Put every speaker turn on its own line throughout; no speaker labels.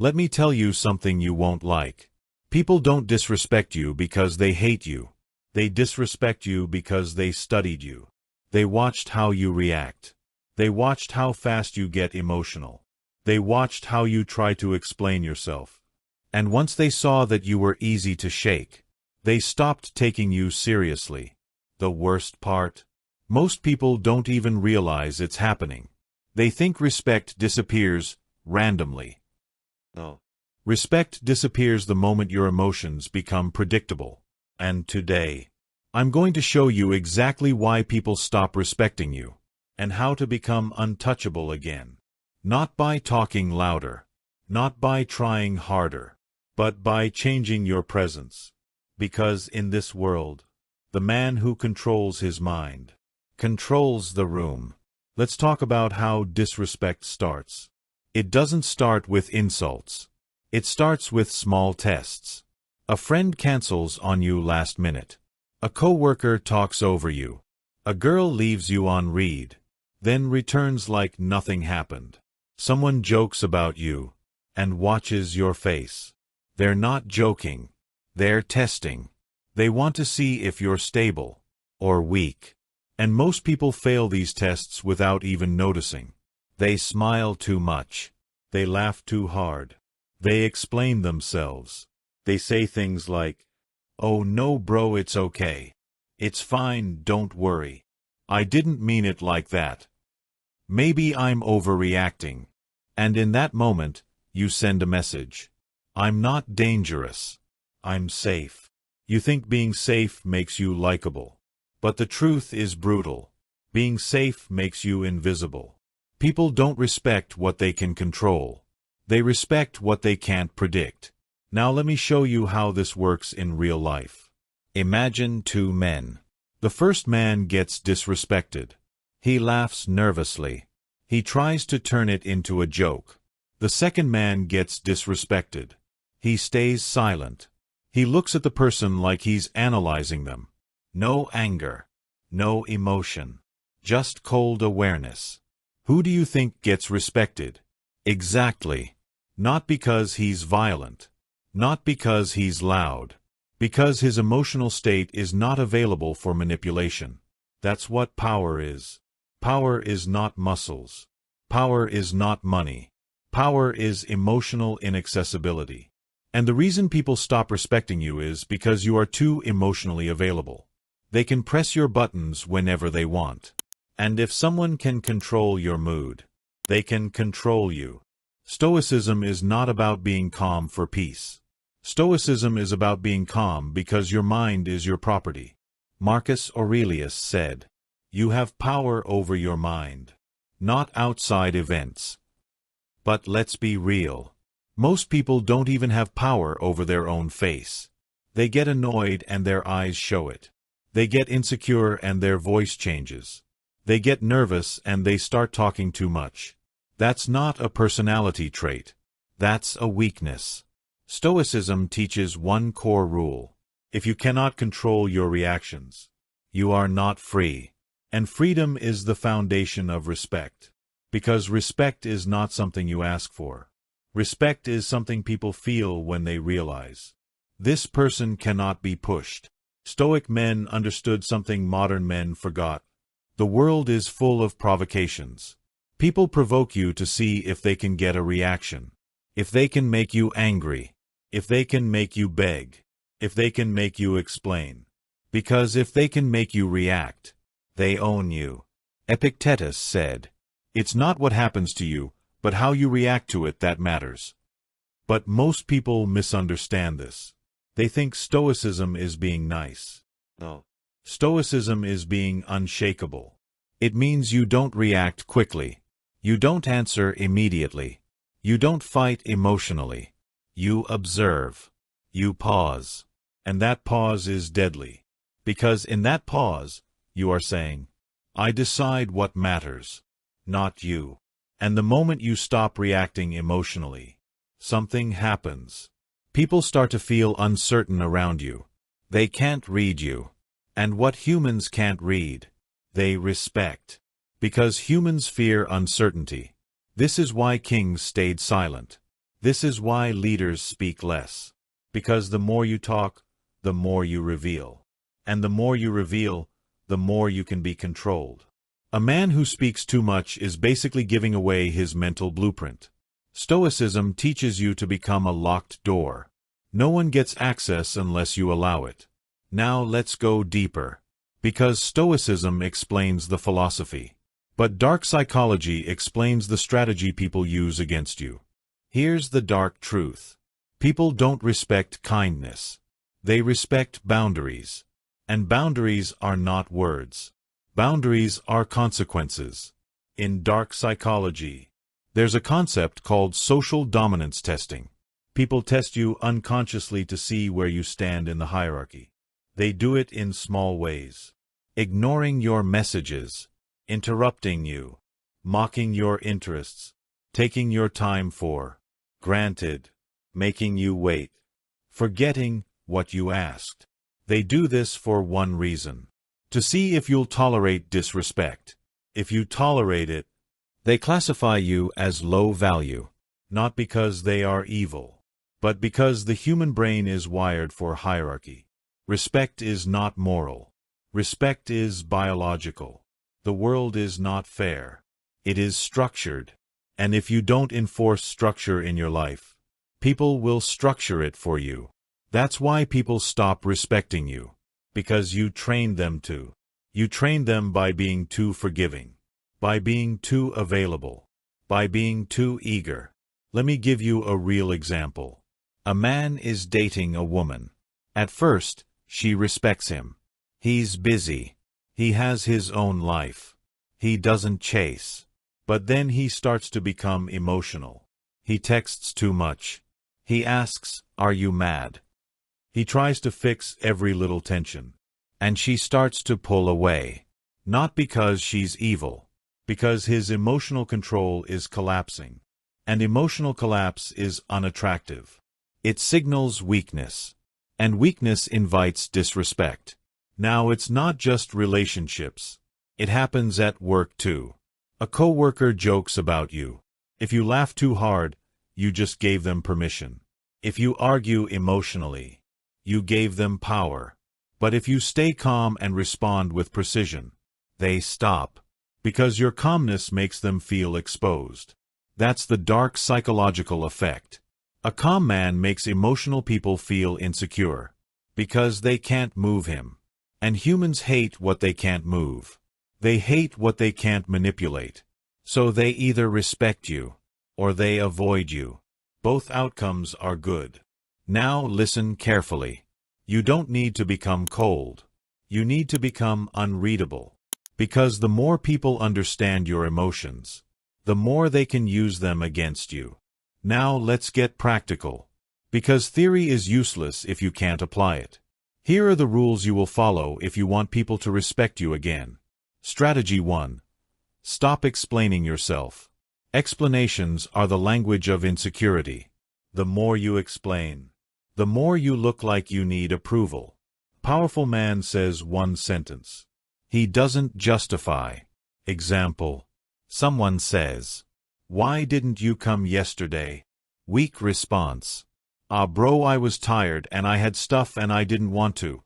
Let me tell you something you won't like. People don't disrespect you because they hate you. They disrespect you because they studied you. They watched how you react. They watched how fast you get emotional. They watched how you try to explain yourself. And once they saw that you were easy to shake, they stopped taking you seriously. The worst part? Most people don't even realize it's happening. They think respect disappears randomly. No. Respect disappears the moment your emotions become predictable. And today, I'm going to show you exactly why people stop respecting you, and how to become untouchable again. Not by talking louder, not by trying harder, but by changing your presence. Because in this world, the man who controls his mind controls the room. Let's talk about how disrespect starts. It doesn't start with insults. It starts with small tests. A friend cancels on you last minute. A coworker talks over you. A girl leaves you on read, then returns like nothing happened. Someone jokes about you and watches your face. They're not joking. They're testing. They want to see if you're stable or weak. And most people fail these tests without even noticing. They smile too much. They laugh too hard. They explain themselves. They say things like, "Oh no bro, it's okay. It's fine, don't worry. I didn't mean it like that. Maybe I'm overreacting." And in that moment, you send a message. I'm not dangerous. I'm safe. You think being safe makes you likable. But the truth is brutal. Being safe makes you invisible. People don't respect what they can control. They respect what they can't predict. Now let me show you how this works in real life. Imagine two men. The first man gets disrespected. He laughs nervously. He tries to turn it into a joke. The second man gets disrespected. He stays silent. He looks at the person like he's analyzing them. No anger. No emotion. Just cold awareness. Who do you think gets respected? Exactly. Not because he's violent. Not because he's loud. Because his emotional state is not available for manipulation. That's what power is. Power is not muscles. Power is not money. Power is emotional inaccessibility. And the reason people stop respecting you is because you are too emotionally available. They can press your buttons whenever they want. And if someone can control your mood, they can control you. Stoicism is not about being calm for peace. Stoicism is about being calm because your mind is your property. Marcus Aurelius said, "You have power over your mind, not outside events." But let's be real. Most people don't even have power over their own face. They get annoyed and their eyes show it. They get insecure and their voice changes. They get nervous and they start talking too much. That's not a personality trait. That's a weakness. Stoicism teaches one core rule. If you cannot control your reactions, you are not free. And freedom is the foundation of respect. Because respect is not something you ask for. Respect is something people feel when they realize, this person cannot be pushed. Stoic men understood something modern men forgot. The world is full of provocations. People provoke you to see if they can get a reaction. If they can make you angry. If they can make you beg. If they can make you explain. Because if they can make you react, they own you. Epictetus said, "It's not what happens to you, but how you react to it that matters." But most people misunderstand this. They think Stoicism is being nice. No. Stoicism is being unshakable. It means you don't react quickly. You don't answer immediately. You don't fight emotionally. You observe. You pause. And that pause is deadly. Because in that pause, you are saying, I decide what matters, not you. And the moment you stop reacting emotionally, something happens. People start to feel uncertain around you. They can't read you. And what humans can't read, they respect. Because humans fear uncertainty. This is why kings stayed silent. This is why leaders speak less. Because the more you talk, the more you reveal. And the more you reveal, the more you can be controlled. A man who speaks too much is basically giving away his mental blueprint. Stoicism teaches you to become a locked door. No one gets access unless you allow it. Now let's go deeper. Because Stoicism explains the philosophy. But dark psychology explains the strategy people use against you. Here's the dark truth. People don't respect kindness. They respect boundaries. And boundaries are not words. Boundaries are consequences. In dark psychology, there's a concept called social dominance testing. People test you unconsciously to see where you stand in the hierarchy. They do it in small ways. Ignoring your messages, interrupting you, mocking your interests, taking your time for granted, making you wait, forgetting what you asked. They do this for one reason: to see if you'll tolerate disrespect. If you tolerate it, they classify you as low value, not because they are evil, but because the human brain is wired for hierarchy. Respect is not moral. Respect is biological. The world is not fair. It is structured. And if you don't enforce structure in your life, people will structure it for you. That's why people stop respecting you. Because you trained them to. You trained them by being too forgiving, by being too available, by being too eager. Let me give you a real example. A man is dating a woman. At first, she respects him. He's busy. He has his own life. He doesn't chase. But then he starts to become emotional. He texts too much. He asks, "Are you mad?" He tries to fix every little tension. And she starts to pull away. Not because she's evil. Because his emotional control is collapsing. And emotional collapse is unattractive. It signals weakness. And weakness invites disrespect. Now it's not just relationships. It happens at work too. A coworker jokes about you. If you laugh too hard, you just gave them permission. If you argue emotionally, you gave them power. But if you stay calm and respond with precision, they stop. Because your calmness makes them feel exposed. That's the dark psychological effect. A calm man makes emotional people feel insecure. Because they can't move him. And humans hate what they can't move. They hate what they can't manipulate. So they either respect you, or they avoid you. Both outcomes are good. Now listen carefully. You don't need to become cold. You need to become unreadable. Because the more people understand your emotions, the more they can use them against you. Now let's get practical. Because theory is useless if you can't apply it. Here are the rules you will follow if you want people to respect you again. Strategy 1. Stop explaining yourself. Explanations are the language of insecurity. The more you explain, the more you look like you need approval. Powerful man says one sentence. He doesn't justify. Example. Someone says, "Why didn't you come yesterday?" Weak response. "Ah bro, I was tired and I had stuff and I didn't want to."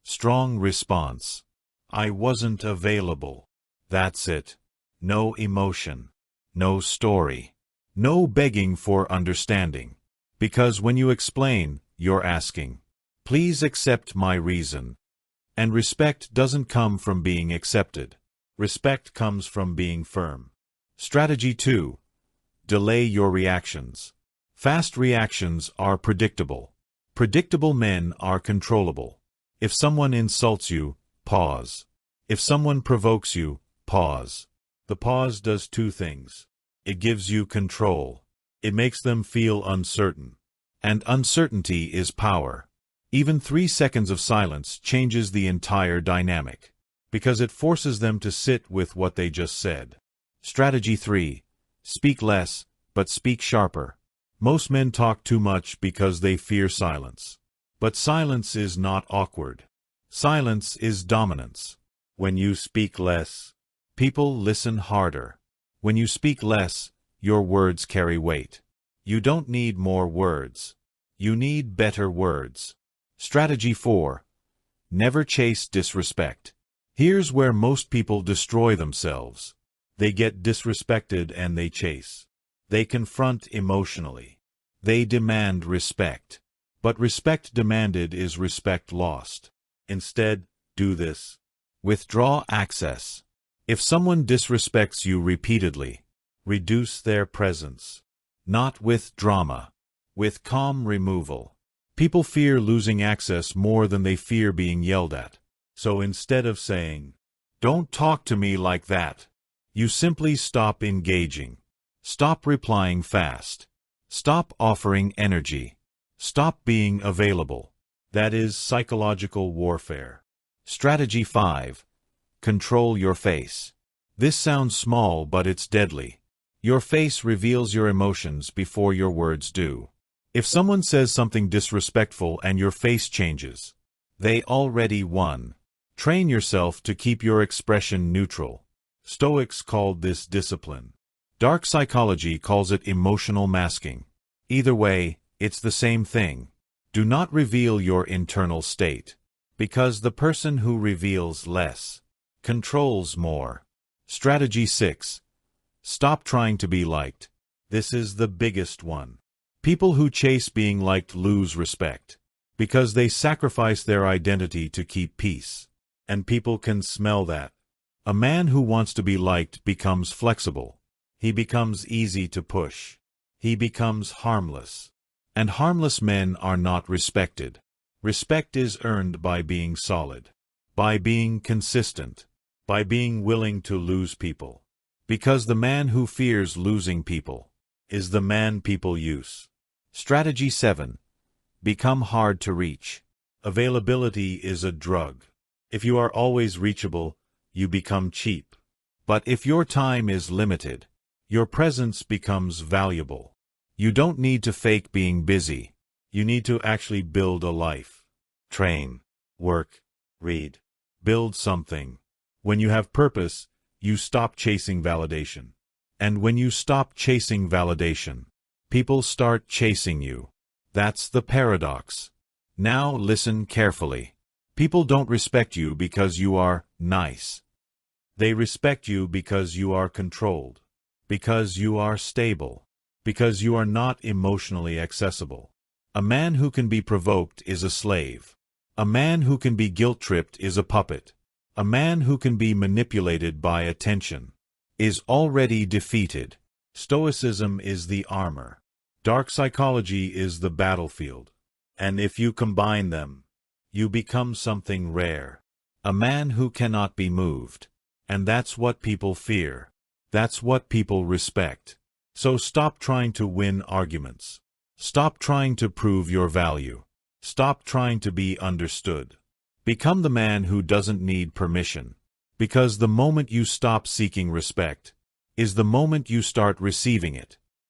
Strong response. "I wasn't available." That's it. No emotion. No story. No begging for understanding. Because when you explain, you're asking, "Please accept my reason." And respect doesn't come from being accepted. Respect comes from being firm. Strategy 2. Delay your reactions. Fast reactions are predictable. Predictable men are controllable. If someone insults you, pause. If someone provokes you, pause. The pause does two things. It gives you control. It makes them feel uncertain. And uncertainty is power. Even 3 seconds of silence changes the entire dynamic. Because it forces them to sit with what they just said. Strategy 3. Speak less, but speak sharper. Most men talk too much because they fear silence. But silence is not awkward. Silence is dominance. When you speak less, people listen harder. When you speak less, your words carry weight. You don't need more words. You need better words. Strategy 4. Never chase disrespect. Here's where most people destroy themselves. They get disrespected and they chase. They confront emotionally. They demand respect. But respect demanded is respect lost. Instead, do this. Withdraw access. If someone disrespects you repeatedly, reduce their presence. Not with drama. With calm removal. People fear losing access more than they fear being yelled at. So instead of saying, "Don't talk to me like that," you simply stop engaging. Stop replying fast. Stop offering energy. Stop being available. That is psychological warfare. Strategy 5. Control your face. This sounds small, but it's deadly. Your face reveals your emotions before your words do. If someone says something disrespectful and your face changes, they already won. Train yourself to keep your expression neutral. Stoics called this discipline. Dark psychology calls it emotional masking. Either way, it's the same thing. Do not reveal your internal state, because the person who reveals less controls more. Strategy 6. Stop trying to be liked. This is the biggest one. People who chase being liked lose respect, because they sacrifice their identity to keep peace. And people can smell that. A man who wants to be liked becomes flexible. He becomes easy to push. He becomes harmless. And harmless men are not respected. Respect is earned by being solid, by being consistent, by being willing to lose people. Because the man who fears losing people is the man people use. Strategy 7. Become hard to reach. Availability is a drug. If you are always reachable, you become cheap. But if your time is limited, your presence becomes valuable. You don't need to fake being busy. You need to actually build a life. Train, work, read, build something. When you have purpose, you stop chasing validation. And when you stop chasing validation, people start chasing you. That's the paradox. Now listen carefully. People don't respect you because you are nice. They respect you because you are controlled, because you are stable, because you are not emotionally accessible. A man who can be provoked is a slave. A man who can be guilt-tripped is a puppet. A man who can be manipulated by attention is already defeated. Stoicism is the armor. Dark psychology is the battlefield. And if you combine them, you become something rare. A man who cannot be moved. And that's what people fear. That's what people respect. So stop trying to win arguments. Stop trying to prove your value. Stop trying to be understood. Become the man who doesn't need permission. Because the moment you stop seeking respect is the moment you start receiving it.